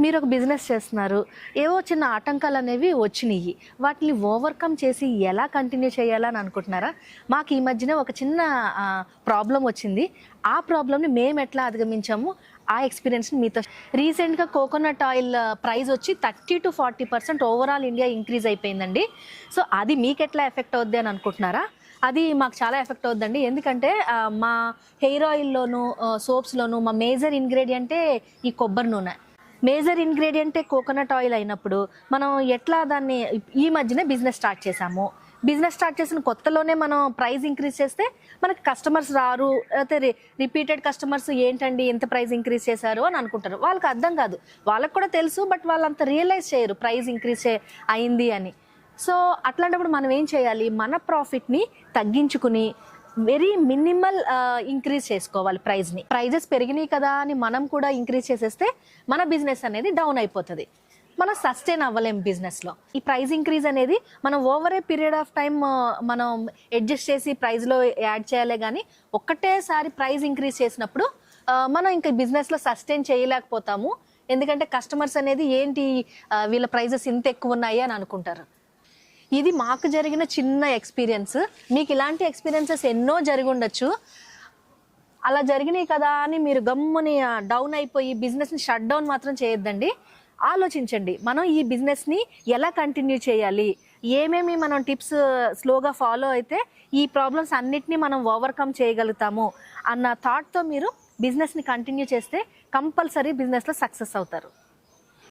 మీరు ఒక బిజినెస్ చేస్తున్నారు, ఏవో చిన్న ఆటంకాలు అనేవి వచ్చినాయి, వాటిని ఓవర్కమ్ చేసి ఎలా కంటిన్యూ చేయాలని అనుకుంటున్నారా? మాకు ఈ మధ్యనే ఒక చిన్న ప్రాబ్లం వచ్చింది. ఆ ప్రాబ్లమ్ని మేము ఎట్లా అధిగమించాము, ఆ ఎక్స్పీరియన్స్ని మీతో. రీసెంట్గా కోకోనట్ ఆయిల్ ప్రైస్ వచ్చి 30-40% ఓవరాల్ ఇండియా ఇంక్రీజ్ అయిపోయిందండి. సో అది మీకు ఎట్లా ఎఫెక్ట్ అవుద్ది అని అనుకుంటున్నారా? అది మాకు చాలా ఎఫెక్ట్ అవుద్దండి. ఎందుకంటే మా హెయిర్ ఆయిల్లోను సోప్స్లోను మా మేజర్ ఇంగ్రీడియంటే ఈ కొబ్బరి నూనె. మేజర్ ఇంగ్రీడియంటే కోకోనట్ ఆయిల్ అయినప్పుడు మనం ఎట్లా దాన్ని ఈ మధ్యనే బిజినెస్ స్టార్ట్ చేసాము. బిజినెస్ స్టార్ట్ చేసిన కొత్తలోనే మనం ప్రైస్ ఇంక్రీజ్ చేస్తే మనకి కస్టమర్స్ రారు, అయితే రిపీటెడ్ కస్టమర్స్ ఏంటండి ఎంత ప్రైస్ ఇంక్రీజ్ చేశారు అని అనుకుంటారు. వాళ్ళకి అర్థం కాదు, వాళ్ళకి కూడా తెలుసు, బట్ వాళ్ళంత రియలైజ్ చేయరు ప్రైస్ ఇంక్రీజ్ అయింది అని. సో అట్లాంటప్పుడు మనం ఏం చేయాలి, మన ప్రాఫిట్ని తగ్గించుకుని వెరీ మినిమల్ ఇంక్రీజ్ చేసుకోవాలి ప్రైస్ని. ప్రైజెస్ పెరిగినాయి కదా అని మనం కూడా ఇంక్రీజ్ చేసేస్తే మన బిజినెస్ అనేది డౌన్ అయిపోతుంది, మనం సస్టైన్ అవ్వలేం బిజినెస్లో. ఈ ప్రైస్ ఇంక్రీజ్ అనేది మనం over a period of time మనం అడ్జస్ట్ చేసి ప్రైస్లో యాడ్ చేయాలి. కానీ ఒక్కటేసారి ప్రైస్ ఇంక్రీజ్ చేసినప్పుడు మనం ఇంకా బిజినెస్లో సస్టైన్ చేయలేకపోతాము. ఎందుకంటే కస్టమర్స్ అనేది ఏంటి వీళ్ళ ప్రైజెస్ ఇంత ఎక్కువ ఉన్నాయి అని అనుకుంటారు. ఇది మాకు జరిగిన చిన్న ఎక్స్పీరియన్స్. మీకు ఇలాంటి ఎక్స్పీరియన్సెస్ ఎన్నో జరిగి ఉండొచ్చు. అలా జరిగినాయి కదా అని మీరు గమ్ముని డౌన్ అయిపోయి బిజినెస్ని షట్ డౌన్ మాత్రం చేయొద్దండి. ఆలోచించండి, మనం ఈ బిజినెస్ని ఎలా కంటిన్యూ చేయాలి, ఏమేమి మనం టిప్స్ స్లోగా ఫాలో అయితే ఈ ప్రాబ్లమ్స్ అన్నిటినీ మనం ఓవర్కమ్ చేయగలుగుతాము అన్న థాట్తో మీరు బిజినెస్ని కంటిన్యూ చేస్తే కంపల్సరీ బిజినెస్లో సక్సెస్ అవుతారు.